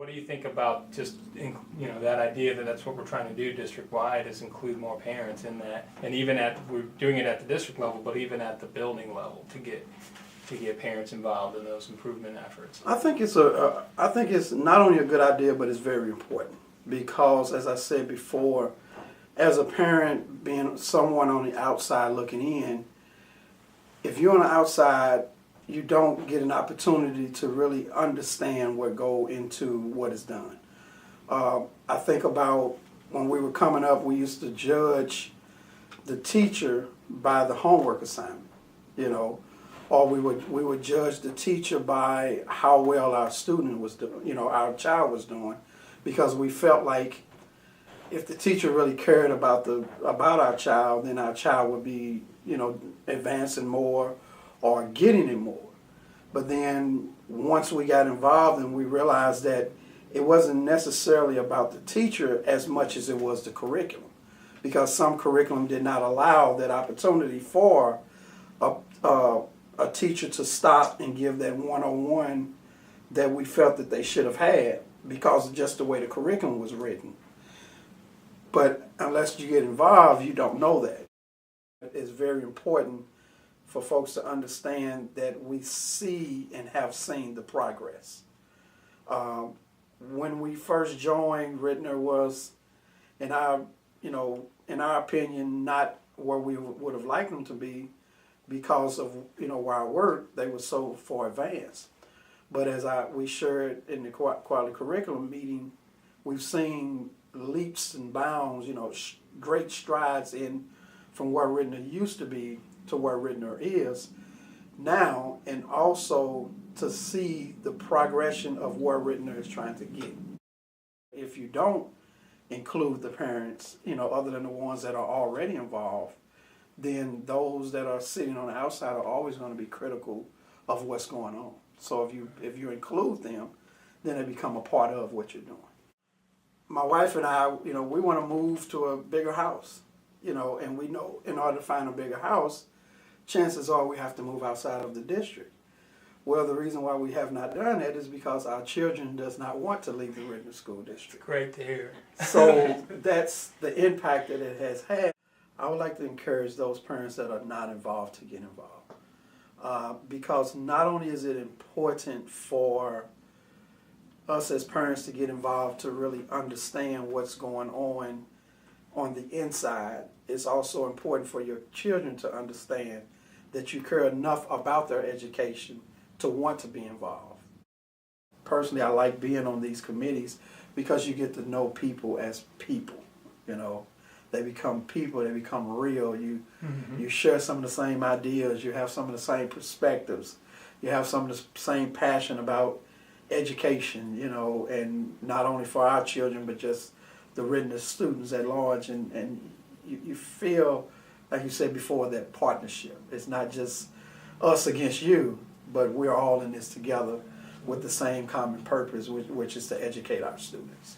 What do you think about just, that idea that that's what we're trying to do district-wide is include more parents in that, and even we're doing it at the district level, but even at the building level to get parents involved in those improvement efforts? I think it's not only a good idea, but it's very important because, as I said before, as a parent, being someone on the outside looking in, if you're on the outside, you don't get an opportunity to really understand what go into what is done. I think about when we were coming up, we used to judge the teacher by the homework assignment, or we would judge the teacher by how well our student was doing, our child was doing, because we felt like if the teacher really cared about our child, then our child would be, advancing more or getting it more. But then once we got involved and we realized that it wasn't necessarily about the teacher as much as it was the curriculum, because some curriculum did not allow that opportunity for a teacher to stop and give that one-on-one that we felt that they should have had because of just the way the curriculum was written. But unless you get involved, you don't know that. It's very important for folks to understand that we see and have seen the progress. When we first joined, Ritenour was, in our opinion, not where we would have liked them to be because of, where I worked, they were so far advanced. But as we shared in the quality curriculum meeting, we've seen leaps and bounds, great strides from where Ritenour used to be to where Ritenour is now, and also to see the progression of where Ritenour is trying to get. If you don't include the parents, other than the ones that are already involved, then those that are sitting on the outside are always going to be critical of what's going on. So if you include them, then they become a part of what you're doing. My wife and I, we want to move to a bigger house, and we know in order to find a bigger house, chances are we have to move outside of the district. Well, the reason why we have not done that is because our children does not want to leave the Ritenour School District. Great to hear. So that's the impact that it has had. I would like to encourage those parents that are not involved to get involved. Because not only is it important for us as parents to get involved to really understand what's going on the inside, it's also important for your children to understand that you care enough about their education to want to be involved. Personally, I like being on these committees because you get to know people as people, They become people, they become real. You share some of the same ideas, you have some of the same perspectives, you have some of the same passion about education, and not only for our children, but just the Ritenour students at large, and you feel, like you said before, that partnership. It's not just us against you, but we're all in this together with the same common purpose, which is to educate our students.